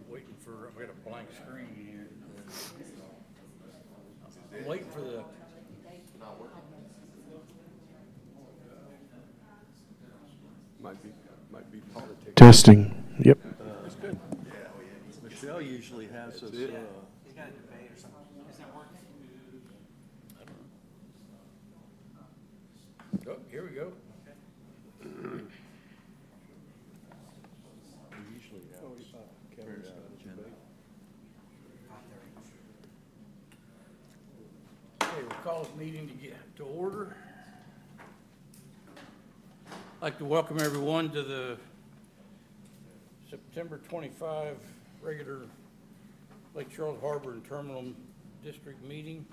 waiting for, I've got a blank screen here. I'm waiting for the, Might be politics. Testing. Yep. That's good. Michelle usually has us, He's got a debate or something. Is that working? oh, here we go. we usually have us carry out agenda. Okay, we'll call this meeting to get to order. I'd like to welcome everyone to the September 25 regular Lake Charles Harbor and Terminal District meeting.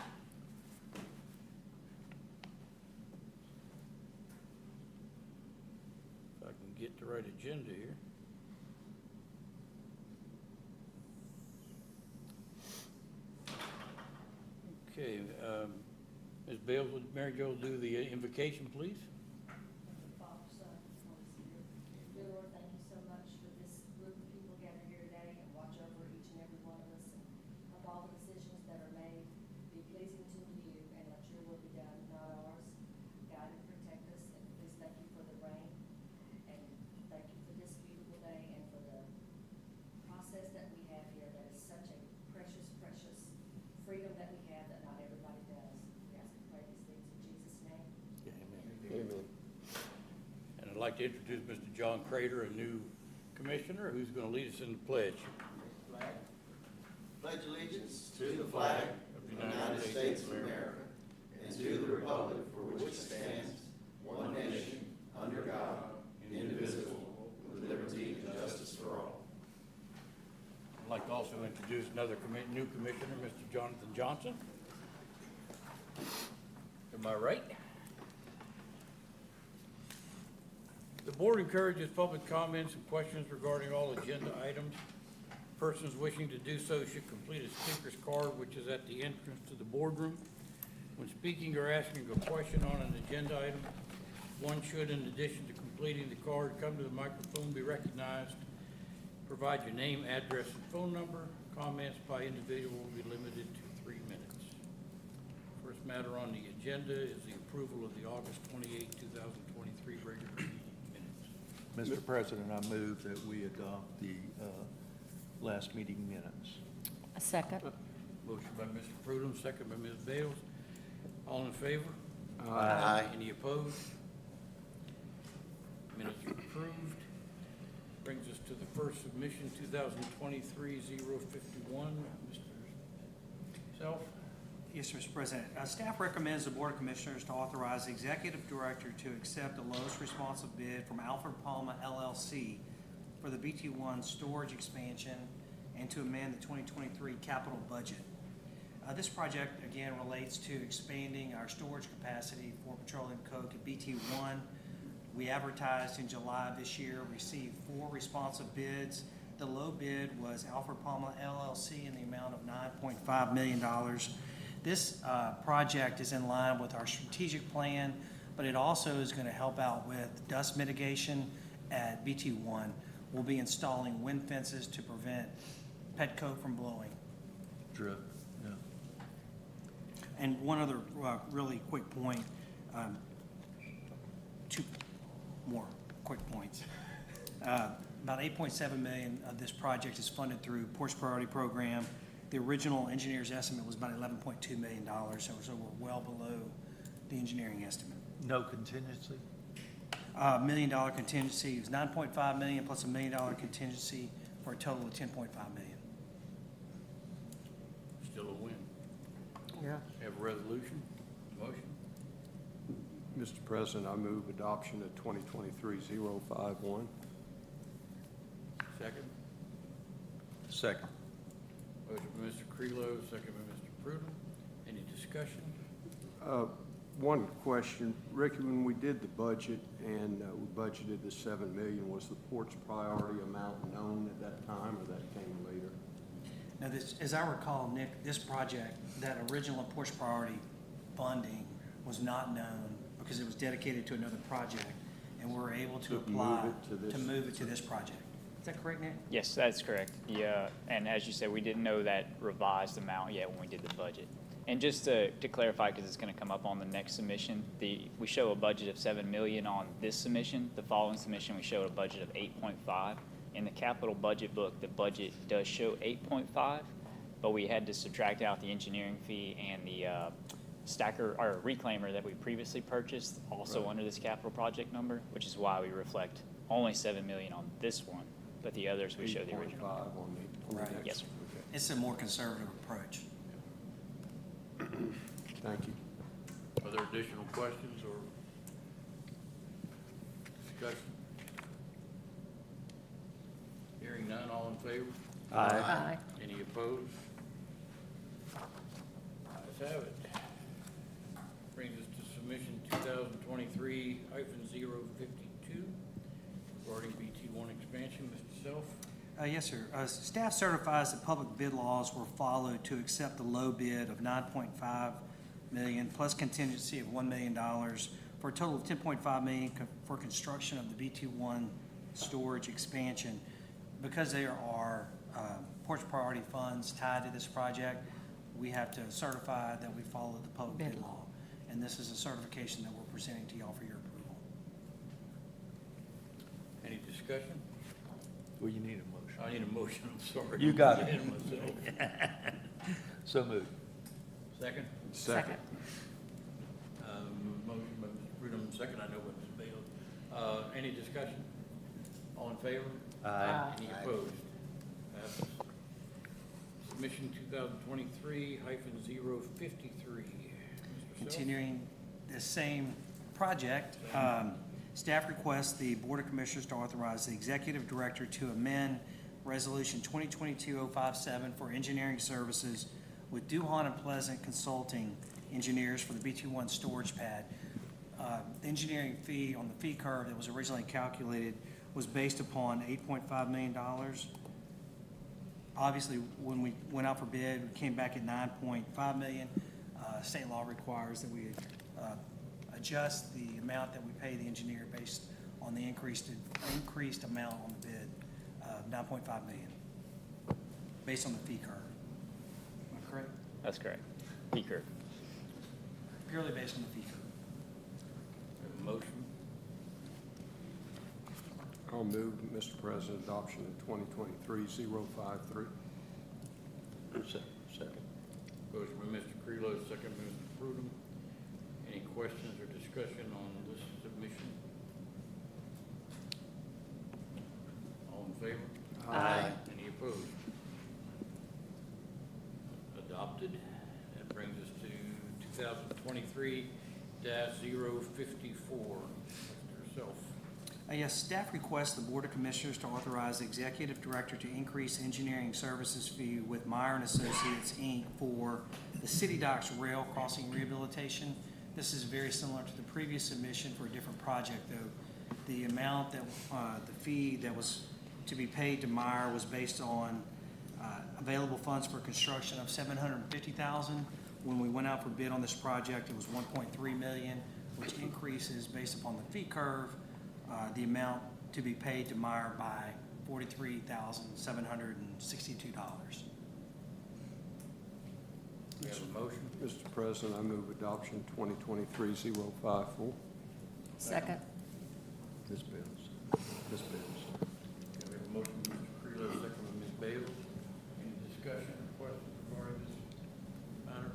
If I can get the right agenda here. Okay, Ms. Bales, would Mary Jo do the invocation, please? Father, Son, and Holy Spirit. Dear Lord, thank you so much for this group of people gathered here today, and watch over each and every one of us, and of all the decisions that are made, be pleasing to you, and let your will be done, not ours. Guide and protect us, and please thank you for the rain, and thank you for this beautiful day, and for the process that we have here, that is such a precious, precious freedom that we have that not everybody does. We ask and pray these things in Jesus' name. Amen. And I'd like to introduce Mr. John Crater, a new commissioner, who's going to lead us in the pledge. Pledge allegiance to the flag of the United States of America and to the republic for which it stands, one nation, under God, indivisible, with liberty and justice for all. I'd like to also introduce another new commissioner, Mr. Jonathan Johnson. Am I right? The board encourages public comments and questions regarding all agenda items. Persons wishing to do so should complete a speaker's card, which is at the entrance to the boardroom. When speaking or asking a question on an agenda item, one should, in addition to completing the card, come to the microphone, be recognized, provide your name, address, and phone number. Comments by individual will be limited to 3 minutes. First matter on the agenda is the approval of the August 28, 2023 regular meeting minutes. Mr. President, I move that we adopt the last meeting minutes. A second. Motion by Mr. Prudhomme, second by Ms. Bales. All in favor? Aye. Any opposed? Minutes are approved. Brings us to the first submission, 2023-051. Mr. Self? Yes, Mr. President. Staff recommends the Board of Commissioners to authorize the Executive Director to accept the lowest responsive bid from Alfred Palma LLC for the BT1 storage expansion and to amend the 2023 capital budget. This project, again, relates to expanding our storage capacity for petroleum coke at BT1. We advertised in July of this year, received 4 responsive bids. The low bid was Alfred Palma LLC in the amount of $9.5 million. This project is in line with our strategic plan, but it also is going to help out with dust mitigation at BT1. We'll be installing wind fences to prevent petcoke from blowing. Drift, yeah. And one other really quick point, 2 more quick points. About $8.7 million of this project is funded through Ports Priority Program. The original engineer's estimate was about $11.2 million, so we're well below the engineering estimate. No contingency? $1 million contingency, it was $9.5 million plus $1 million contingency for a total of $10.5 million. Still a win. Yeah. Have a resolution? Motion? Mr. President, I move adoption of 2023-051. Second? Second. Motion by Mr. Creelo, second by Mr. Prudhomme. Any discussion? One question, Ricky, when we did the budget and we budgeted the $7 million, was the port's priority amount known at that time, or that came later? Now, this, as I recall, Nick, this project, that original Ports Priority funding was not known because it was dedicated to another project, and we were able to apply move it to this. to move it to this project. Is that correct, Nick? Yes, that's correct. Yeah, and as you said, we didn't know that revised amount yet when we did the budget. And just to clarify, because it's going to come up on the next submission, we show a budget of 7 million on this submission. The following submission, we show a budget of 8.5. In the capital budget book, the budget does show 8.5, but we had to subtract out the engineering fee and the stacker or reclaimer that we previously purchased, also under this capital project number, which is why we reflect only 7 million on this one, but the others we show the 8.5 original. on the Right. next. Yes, sir. Okay. It's a more conservative approach. Thank you. Are there additional questions or discussion? Hearing none, all in favor? Aye. Any opposed? Ayes have it. Brings us to submission 2023-052 regarding BT1 expansion. Mr. Self? Yes, sir. Staff certifies that public bid laws were followed to accept the low bid of $9.5 million plus contingency of $1 million for a total of $10.5 million for construction of the BT1 storage expansion. Because there are porch priority funds tied to this project, we have to certify that we followed the public bid law. And this is a certification that we're presenting to y'all for your approval. Any discussion? Well, you need a motion. I need a motion, I'm sorry. You got it. I'm ahead of myself. So moved. Second? Second. Motion by Mr. Prudham, second, I know by Ms. Bales. Any discussion? All in favor? Aye. Any opposed? Passes. Submission 2023-053. Mr. Self? Continuing the same project, staff requests the Board of Commissioners to authorize the Executive Director to amend Resolution 2022-057 for engineering services with Duhon and Pleasant Consulting Engineers for the BT1 storage pad. The engineering fee on the fee curve that was originally calculated was based upon $8.5 million. Obviously, when we went out for bid, we came back at $9.5 million. State law requires that we adjust the amount that we pay the engineer based on the increased amount on the bid, $9.5 million, based on the fee curve. Am I correct? That's correct. Fee curve. Purely based on the fee curve. Have a motion? I'll move, Mr. President, adoption of 2023-053. Second. Motion by Mr. Creelow, second by Mr. Prudham. Any questions or discussion on this submission? All in favor? Aye. Any opposed? Adopted. That brings us to 2023-054. Mr. Self. Yes, staff requests the Board of Commissioners to authorize the Executive Director to increase engineering services fee with Meyer and Associates, Inc. for the City Docks Rail Crossing Rehabilitation. This is very similar to the previous submission for a different project, though. The amount that, the fee that was to be paid to Meyer was based on available funds for construction of $750,000. When we went out for bid on this project, it was $1.3 million, which increases based upon the fee curve, the amount to be paid to Meyer by $43,762. We have a motion. Mr. President, I move adoption 2023-054. Second. Ms. Bales. Ms. Bales. Okay, we have a motion by Mr. Creelow, second by Ms. Bales. Any discussion or questions regarding this matter?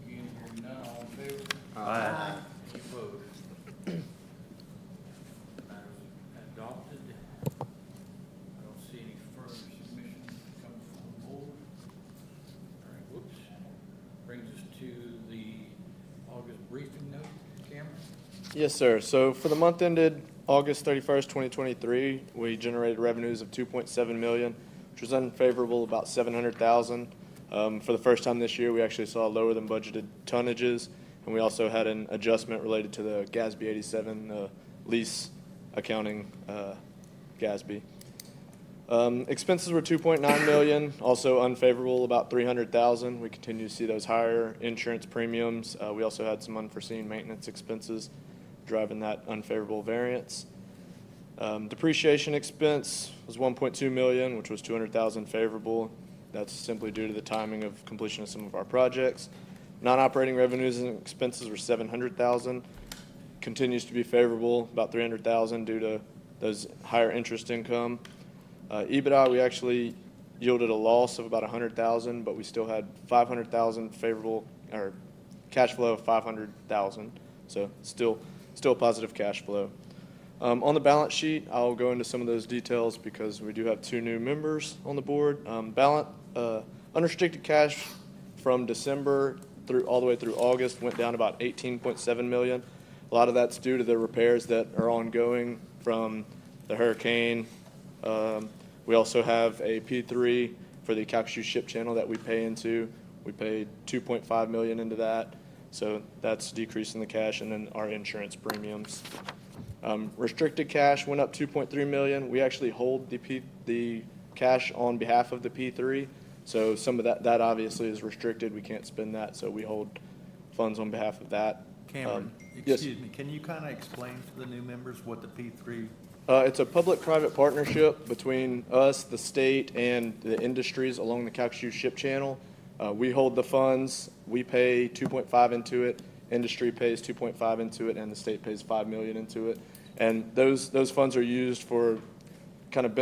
Again, hearing none, all in favor? Aye. Any opposed? Matter is adopted. I don't see any further submissions coming from the board. All right, whoops. Brings us to the August briefing note. Cameron? Yes, sir. So for the month ended August 31st, 2023, we generated revenues of $2.7 million, which was unfavorable about $700,000. For the first time this year, we actually saw lower than budgeted tonnages, and we also had an adjustment related to the GASB 87 lease accounting GASB. Expenses were $2.9 million, also unfavorable about $300,000. We continue to see those higher insurance premiums. We also had some unforeseen maintenance expenses driving that unfavorable variance. Depreciation expense was 1.2 million, which was 200,000 favorable. That's simply due to the timing of completion of some of our projects. Non-operating revenues and expenses were 700,000. Continues to be favorable, about 300,000 due to those higher interest income. EBITDA, we actually yielded a loss of about 100,000, but we still had 500,000 favorable, or cash flow of 500,000. So still positive cash flow. On the balance sheet, I'll go into some of those details because we do have two new members on the board. Unrestricted cash from December all the way through August went down about 18.7 million. A lot of that's due to the repairs that are ongoing from the hurricane. We also have a P3 for the Calcasieu Ship Channel that we pay into. We paid 2.5 million into that, so that's decreasing the cash, and then our insurance premiums. Restricted cash went up 2.3 million. We actually hold the cash on behalf of the P3, so some of that obviously is restricted. We can't spend that, so we hold funds on behalf of that. Cameron, yes. excuse me, can you kind of explain to the new members what the P3? It's a public-private partnership between us, the state, and the industries along the Calcasieu Ship Channel. We hold the funds. We pay 2.5 into it. Industry pays 2.5 into it, and the state pays 5 million into it. And those funds are used for kind of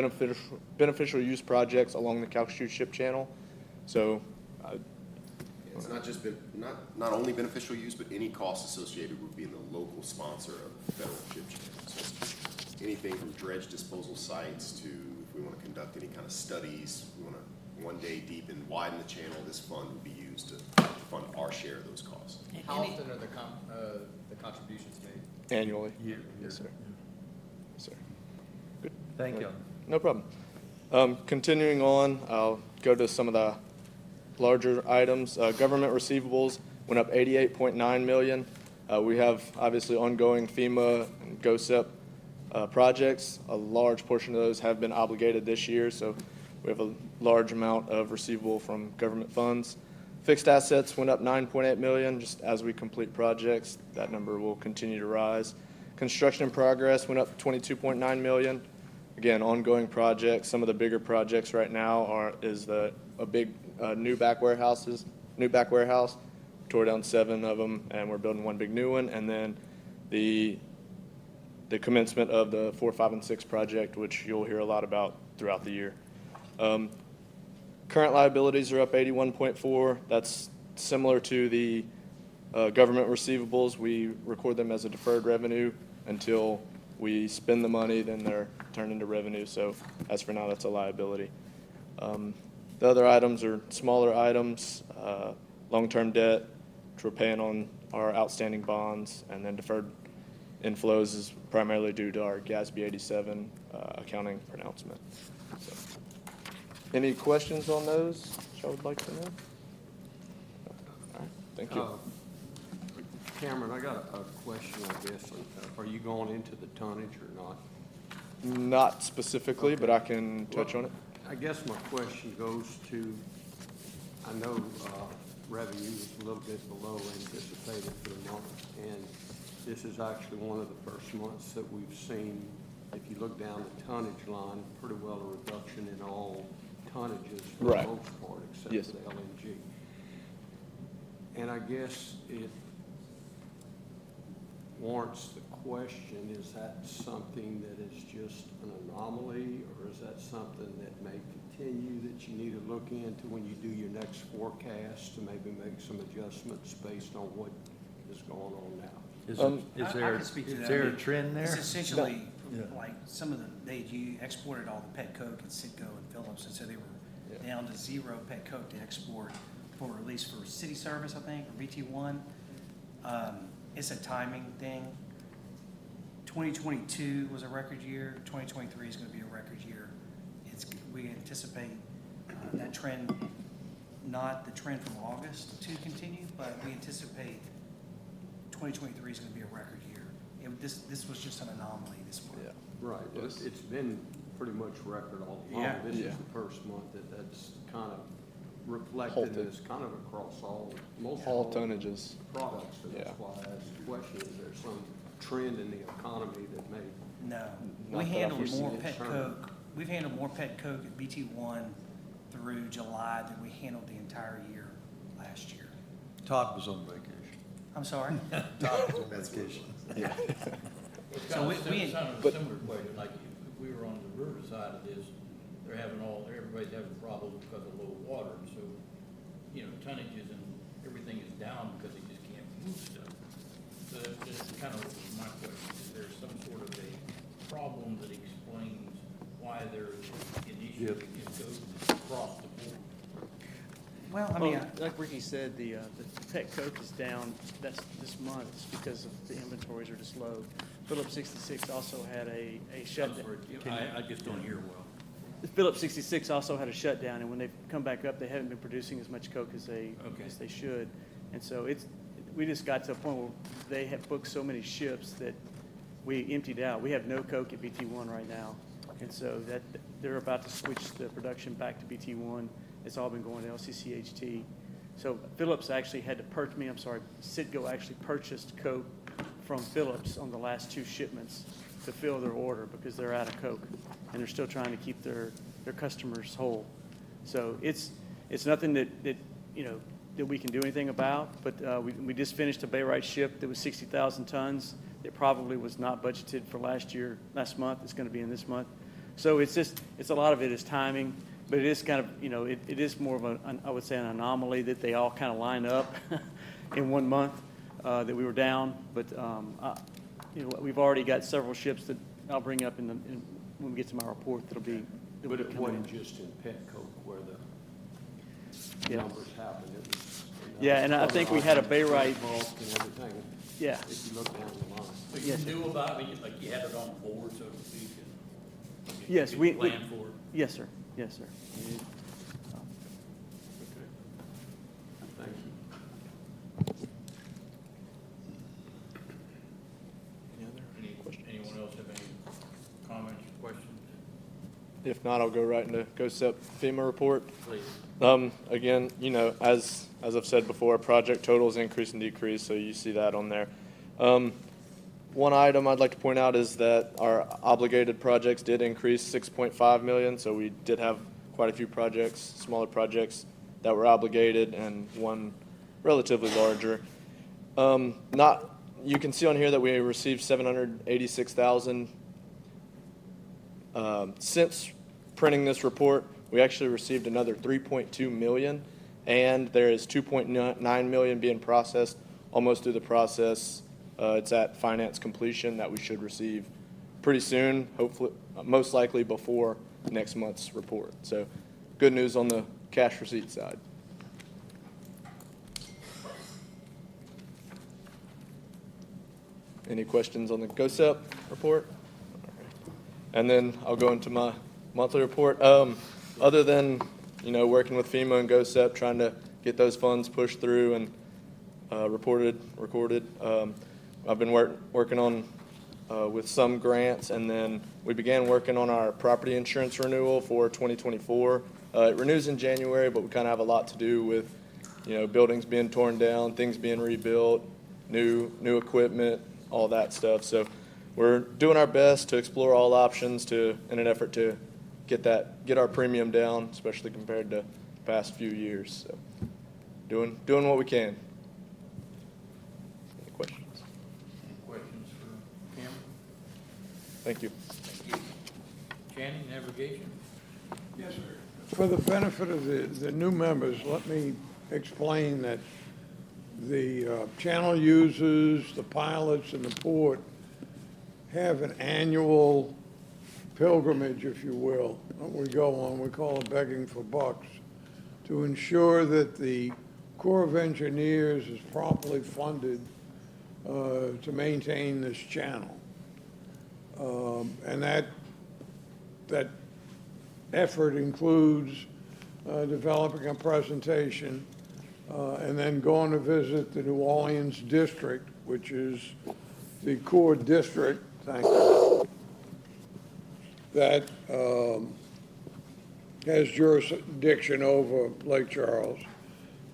beneficial use projects along the Calcasieu Ship Channel. So, it's not just not only beneficial use, but any costs associated with being the local sponsor of the federal ship channel. So anything from dredge disposal sites to if we want to conduct any kind of studies, we want to one day deep and widen the channel, this fund would be used to fund our share of those costs. How often are the contributions made? annually. Year. Yes, sir. Yes, sir. Good. Thank you. No problem. Continuing on, I'll go to some of the larger items. Government receivables went up 88.9 million. We have obviously ongoing FEMA and GOSEP projects. A large portion of those have been obligated this year, so we have a large amount of receivable from government funds. Fixed assets went up 9.8 million. Just as we complete projects, that number will continue to rise. Construction in progress went up 22.9 million. Again, ongoing projects. Some of the bigger projects right now is a big new back warehouse. Tore down 7 of them, and we're building one big new one. And then the commencement of the 4, 5, and 6 project, which you'll hear a lot about throughout the year. Current liabilities are up 81.4. That's similar to the government receivables. We record them as a deferred revenue until we spend the money, then they're turned into revenue. So as for now, that's a liability. The other items are smaller items, long-term debt, which we're paying on our outstanding bonds, and then deferred inflows is primarily due to our GASB 87 accounting pronouncement. So, any questions on those which I would like to know? All right, thank you. Cameron, I got a question, I guess. Are you going into the tonnage or not? Not specifically, but I can touch on it. I guess my question goes to, I know revenue was a little bit below anticipated for the month, and this is actually one of the first months that we've seen, if you look down the tonnage line, pretty well a reduction in all tonnages for Right. the most part, except Yes. for the LNG. And I guess it warrants the question, is that something that is just an anomaly, or is that something that may continue that you need to look into when you do your next forecast to maybe make some adjustments based on what is going on now? Is I there can speak to that. I a mean, trend there? It's essentially, Yeah. like, some of you exported all the pet coke and Citgo and Phillips, and so they were down to 0 pet coke to export for release for city service, I think, or VT1. It's a timing thing. 2022 was a record year. 2023 is going to be a record year. We anticipate that trend, not the trend from August to continue, but we anticipate 2023 is going to be a record year. This was just an anomaly this month. Yeah. Right, but it's been pretty much record all along. Yeah. This Yeah. is the first month that's kind of reflected Halted. as kind of across most All all tonnages. products. So that's Yeah. why I asked the question, is there some trend in the economy that may, No, Not we that handled I've more seen it pet turn. coke, we've handled more pet coke at BT1 through July than we handled the entire year last year. Todd was on vacation. I'm sorry? Todd was on vacation. It's So kind we- of we- a similar question, like if we were on the river side of this, they're having everybody's having problems because of low water, and so, you know, tonnages and everything is down because they just can't move stuff. So that's kind of my question, is there some sort of a problem that explains why there's an issue Yep. that just goes across the board? Well, I Well, mean, like Ricky said, the pet coke is down, that's this month, it's because of the inventories are just low. Phillips 66 also had a I'm shutdown. sorry, I just don't hear well. Phillips 66 also had a shutdown, and when they've come back up, they haven't been producing as much coke as they should. And so we just got to a point where they have booked so many ships that we emptied out. We have no coke at BT1 right now. And so that, they're about to switch the production back to BT1. It's all been going to LCCHT. So Phillips actually had to Citgo actually purchased coke from Phillips on the last two shipments to fill their order because they're out of coke. And they're still trying to keep their customers whole. So it's nothing that you know, that we can do anything about, but we just finished a Bayrite ship that was 60,000 tons. It probably was not budgeted for last month. It's going to be in this month. So it's a lot of it is timing, but it is kind of, you know, it is more of I would say an anomaly that they all kind of line up in 1 month that we were down. But, you know, we've already got several ships that I'll bring up when we get to my report that'll be. but it coming wasn't in. just in Petco where the Yeah. numbers happened. It was. Yeah, and I think we had a Bayrite. Bulk and everything, Yeah. if you look down the line. So you knew about it, like you had it on board, so to speak, and Yes, you we planned for it? Yes, sir. Yes, sir. Okay. Thank you. Anyone else have any comments, questions? If not, I'll go right into GOSEP FEMA report. Please. Again, you know, as I've said before, project totals increase and decrease, so you see that on there. One item I'd like to point out is that our obligated projects did increase 6.5 million, so we did have quite a few projects, smaller projects that were obligated and one relatively larger. You can see on here that we received 786,000. Since printing this report, we actually received another 3.2 million, and there is 2.9 million being processed almost through the process. It's at finance completion that we should receive pretty soon, hopefully, most likely before next month's report. So good news on the cash receipt side. Any questions on the GOSEP report? And then I'll go into my monthly report. Other than, you know, working with FEMA and GOSEP, trying to get those funds pushed through and recorded, I've been working on with some grants, and then we began working on our property insurance renewal for 2024. It renews in January, but we kind of have a lot to do with, you know, buildings being torn down, things being rebuilt, new equipment, all that stuff. So we're doing our best to explore all options in an effort to get our premium down, especially compared to the past few years. So doing what we can. Any questions? Questions for Cameron? Thank you. Thank you. Channing, navigation? Yes, sir. For the benefit of the new members, let me explain that the channel users, the pilots, and the port have an annual pilgrimage, if you will, that we go on. We call it begging for bucks, to ensure that the Corps of Engineers is properly funded to maintain this channel. And that effort includes developing a presentation and then going to visit the New Orleans district, which is the core district, thank you, that has jurisdiction over Lake Charles.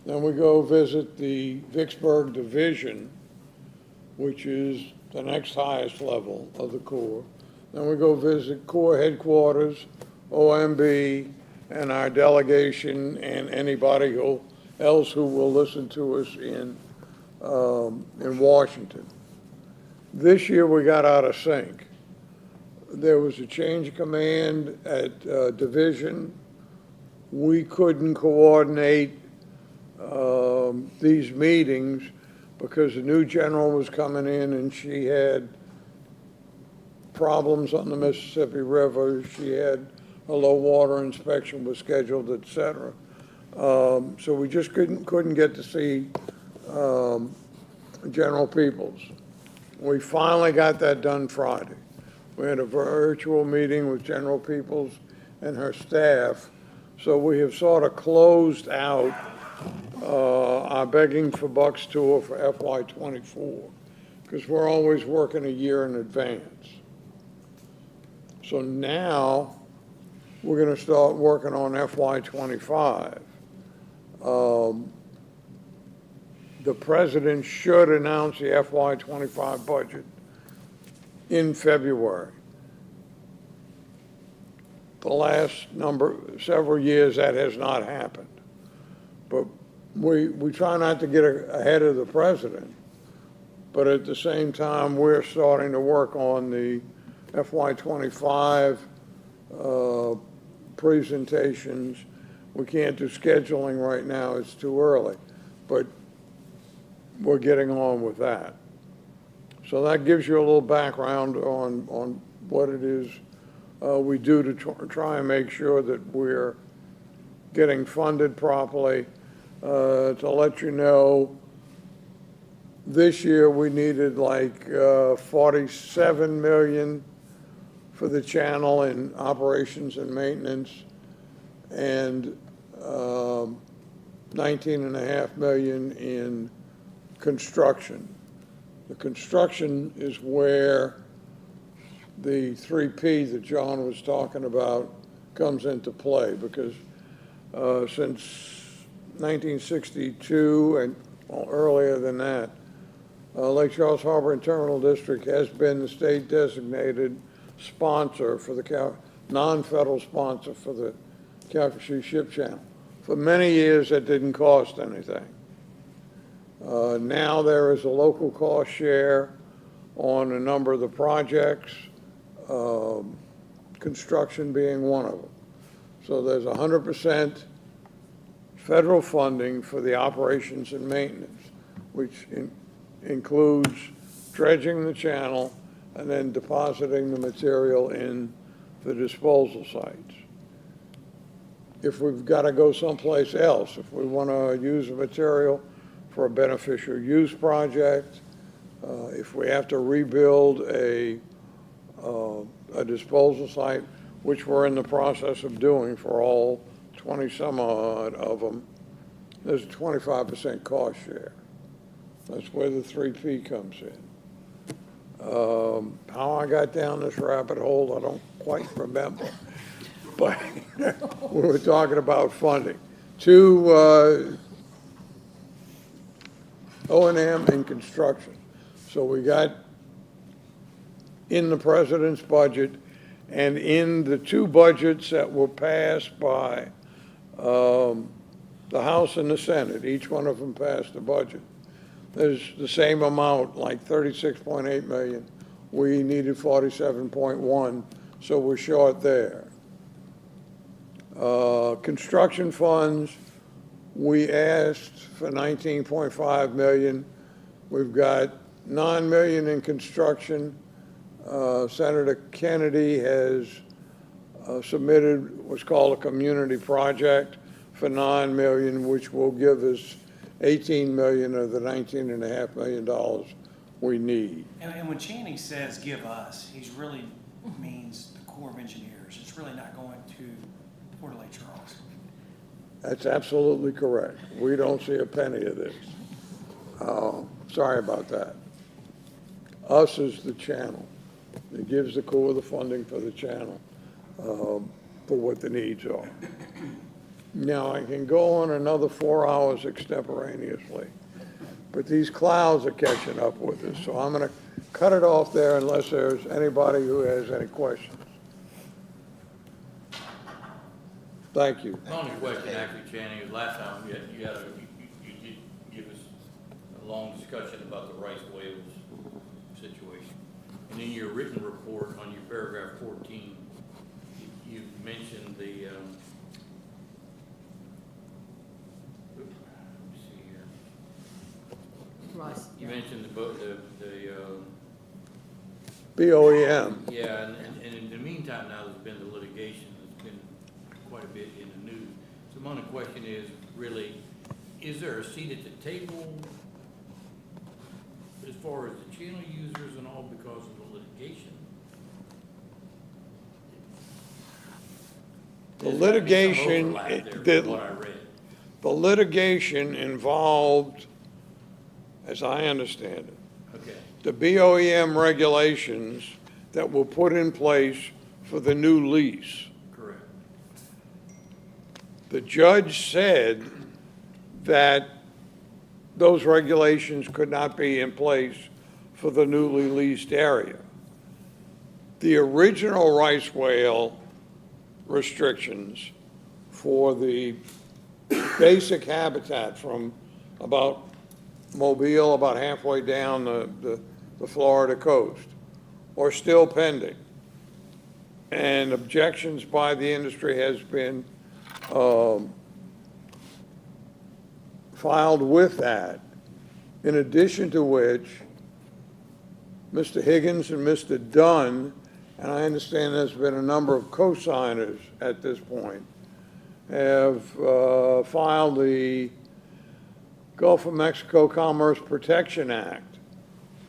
Then we go visit the Vicksburg Division, which is the next highest level of the Corps. Then we go visit Corps headquarters, OMB, and our delegation, and anybody else who will listen to us in Washington. This year, we got out of sync. There was a change of command at division. We couldn't coordinate these meetings because the new general was coming in and she had problems on the Mississippi River. She had a low water inspection was scheduled, et cetera. So we just couldn't get to see General Peoples. We finally got that done Friday. We had a virtual meeting with General Peoples and her staff. So we have sort of closed out our Begging for Bucks tour for FY24, because we're always working a year in advance. So now we're going to start working on FY25. The president should announce the FY25 budget in February. The last several years, that has not happened. But we try not to get ahead of the president, but at the same time, we're starting to work on the FY25 presentations. We can't do scheduling right now, it's too early, but we're getting on with that. So that gives you a little background on what it is we do to try and make sure that we're getting funded properly. To let you know, this year we needed like 47 million for the channel in operations and maintenance, and 19.5 million in construction. The construction is where the 3P that John was talking about comes into play, because since 1962 and earlier than that, Lake Charles Harbor and Terminal District has been the state designated sponsor for the non-federal sponsor for the Calcasieu Ship Channel. For many years, that didn't cost anything. Now there is a local cost share on a number of the projects, construction being one of them. So there's 100% federal funding for the operations and maintenance, which includes dredging the channel and then depositing the material in the disposal sites. If we've got to go someplace else, if we want to use the material for a beneficial use project, if we have to rebuild a disposal site, which we're in the process of doing for all 20 some odd of them, there's a 25% cost share. That's where the 3P comes in. How I got down this rabbit hole, I don't quite remember. But we were talking about funding. To O&M and construction. So we got in the president's budget and in the two budgets that were passed by the House and the Senate, each one of them passed a budget. There's the same amount, like 36.8 million. We needed 47.1, so we're short there. Construction funds, we asked for 19.5 million. We've got 9 million in construction. Senator Kennedy has submitted what's called a community project for 9 million, which will give us 18 million of the $19.5 million we need. And when Channing says give us, he really means the Corps of Engineers. It's really not going to Port of Lake Charles. That's absolutely correct. We don't see a penny of this. Sorry about that. Us is the channel. It gives the Corps the funding for the channel, for what the needs are. Now, I can go on another 4 hours extemporaneously, but these clouds are catching up with us. So I'm gonna cut it off there unless there's anybody who has any questions. Thank you. My only question actually, Channing, is last time you did give us a long discussion about the rice whales situation. And in your written report on your paragraph 14, you mentioned the, let me see here. Rice, You yeah. mentioned the boat, BOEM. yeah, and in the meantime, now there's been the litigation that's been quite a bit in the news. So my only question is, really, is there a seat at the table as far as the channel users and all because of the litigation? The There's gotta be some litigation, overlap there from what I read. the litigation involved, as I understand it, Okay, the BOEM regulations that were put in place for the new lease. correct. The judge said that those regulations could not be in place for the newly leased area. The original rice whale restrictions for the basic habitat from about Mobile, about halfway down the Florida coast, are still pending. And objections by the industry has been filed with that, in addition to which Mr. Higgins and Mr. Dunn, and I understand there's been a number of co-signers at this point, have filed the Gulf of Mexico Commerce Protection Act,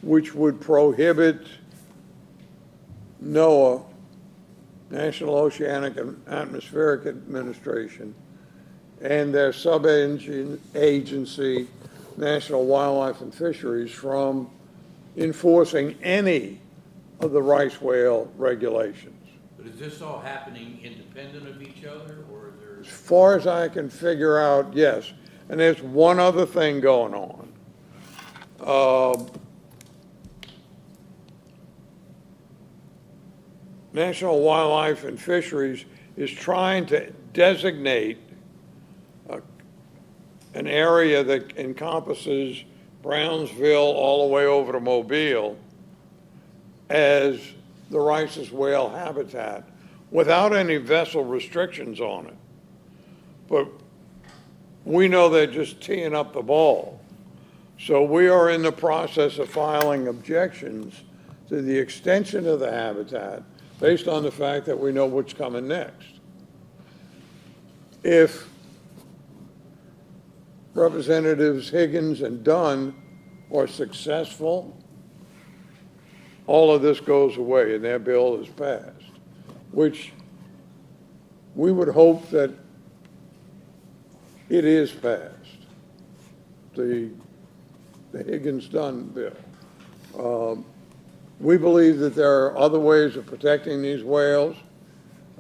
which would prohibit NOAA, National Oceanic and Atmospheric Administration, and their sub-agency, National Wildlife and Fisheries, from enforcing any of the rice whale regulations. But is this all happening independent of each other, or is there? As far as I can figure out, yes. And there's one other thing going on. National Wildlife and Fisheries is trying to designate an area that encompasses Brownsville all the way over to Mobile as the Rice's whale habitat without any vessel restrictions on it. But we know they're just teeing up the ball. So we are in the process of filing objections to the extension of the habitat based on the fact that we know what's coming next. If Representatives Higgins and Dunn are successful, all of this goes away and their bill is passed, which we would hope that it is passed, the Higgins-Dunn bill. We believe that there are other ways of protecting these whales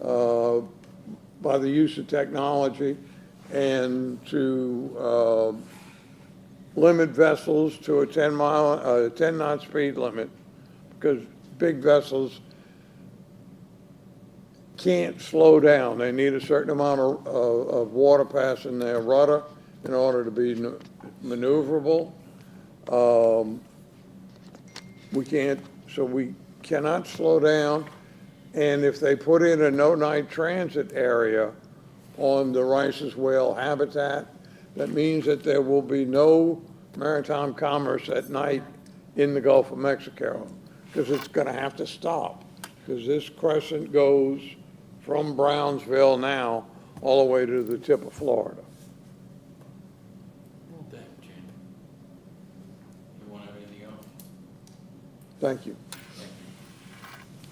by the use of technology and to limit vessels to a 10-knot speed limit, because big vessels can't slow down. They need a certain amount of water passing their rudder in order to be maneuverable. We cannot slow down. And if they put in a no-night transit area on the Rice's whale habitat, that means that there will be no maritime commerce at night in the Gulf of Mexico, because it's going to have to stop, because this crescent goes from Brownsville now all the way to the tip of Florida. Thank you, Channing. You want to have anything else? Thank you.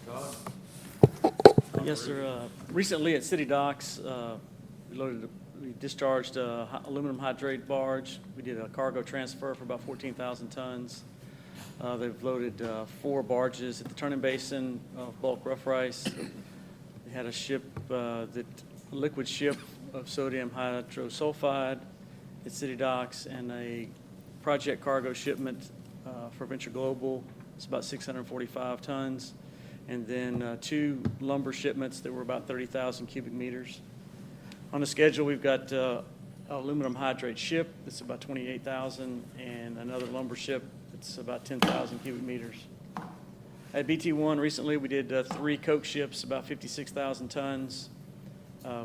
Todd? Yes, sir. Recently at City Docks, we discharged a aluminum hydrate barge. We did a cargo transfer for about 14,000 tons. They've loaded 4 barges at the turning basin of bulk rough rice. They had a ship, liquid ship of sodium hydrosulfide at City Docks, and a project cargo shipment for Venture Global. It's about 645 tons. And then 2 lumber shipments that were about 30,000 cubic meters. On the schedule, we've got aluminum hydrate ship that's about 28,000, and another lumber ship that's about 10,000 cubic meters. At BT1 recently, we did 3 coke ships, about 56,000 tons.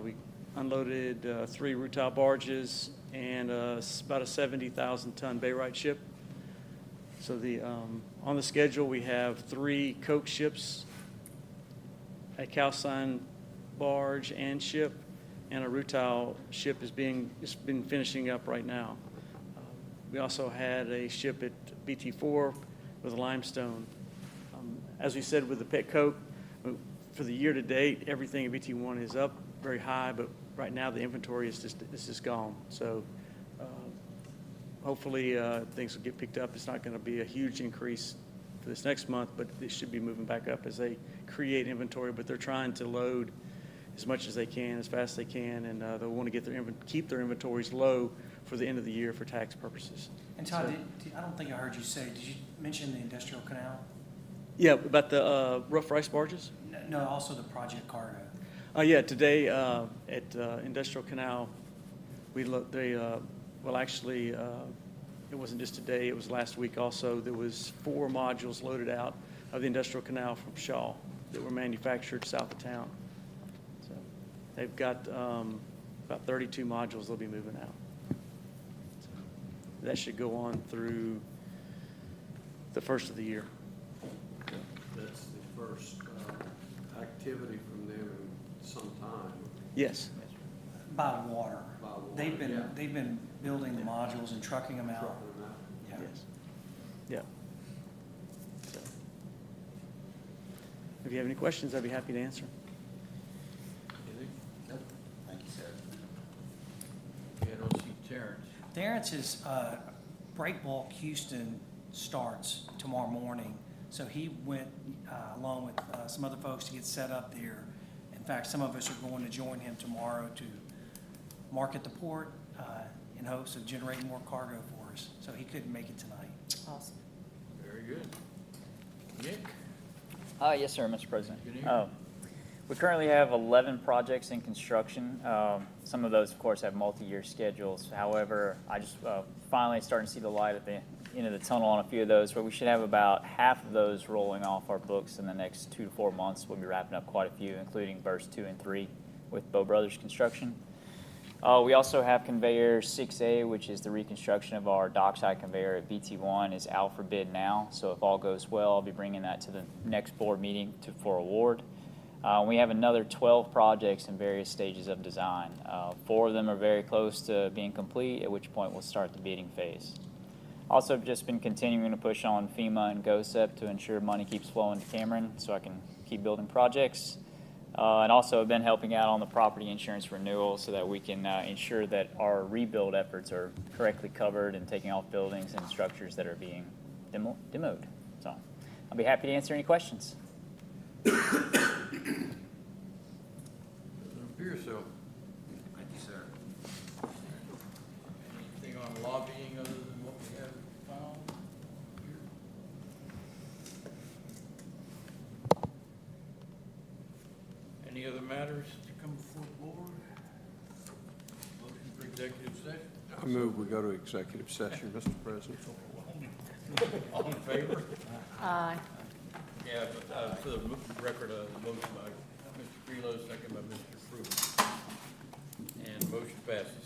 We unloaded 3 rutile barges and about a 70,000 ton barite ship. So on the schedule, we have 3 coke ships, a calcine barge and ship, and a rutile ship it's been finishing up right now. We also had a ship at BT4 with limestone. As we said with the pet coke, for the year to date, everything at BT1 is up very high, but right now the inventory is just gone. So hopefully things will get picked up. It's not going to be a huge increase for this next month, but it should be moving back up as they create inventory. But they're trying to load as much as they can, as fast as they can, and they'll want to keep their inventories low for the end of the year for tax purposes. And Todd, So- I don't think I heard you say, did you mention the industrial canal? Yeah, about the rough rice barges? No, also the project cargo. Yeah, today at Industrial Canal, it wasn't just today, it was last week also. There was 4 modules loaded out of the Industrial Canal from Shaw that were manufactured south of town. So they've got about 32 modules they'll be moving out. So that should go on through the first of the year. That's the first activity from them in some time. Yes. By water. By water, They've been, yeah. they've been building the modules and trucking them out. Trucking them out. Yeah. Yes. Yeah. So, if you have any questions, I'd be happy to answer. Anything? Thank you, sir. Yeah, I don't see Terrence. Terrence is, Breakbulk Houston starts tomorrow morning, so he went along with some other folks to get set up there. In fact, some of us are going to join him tomorrow to market the port in hopes of generating more cargo for us, so he couldn't make it tonight. Awesome. Very good. Nick? Yes, sir, Mr. President. Good evening. We currently have 11 projects in construction. Some of those, of course, have multi-year schedules. However, I just finally starting to see the light at the end of the tunnel on a few of those, where we should have about half of those rolling off our books in the next 2 to 4 months. We'll be wrapping up quite a few, including burst 2 and 3 with Bow Brothers Construction. We also have conveyor 6A, which is the reconstruction of our dockside conveyor at BT1, is out for bid now. So if all goes well, I'll be bringing that to the next board meeting for award. We have another 12 projects in various stages of design. 4 of them are very close to being complete, at which point we'll start the bidding phase. Also, I've just been continuing to push on FEMA and GOSEP to ensure money keeps flowing to Cameron so I can keep building projects. And also I've been helping out on the property insurance renewal so that we can ensure that our rebuild efforts are correctly covered and taking off buildings and structures that are being demoed. So I'll be happy to answer any questions. Doesn't appear so. Thank you, sir. Anything on lobbying other than what we have found here? Any other matters to come before the board? Motion for executive session? I move we go to executive session, Mr. President. All in favor? Aye. Yeah, but for the record, motion by Mr. Freelow, second by Mr. Fruit. And motion passes.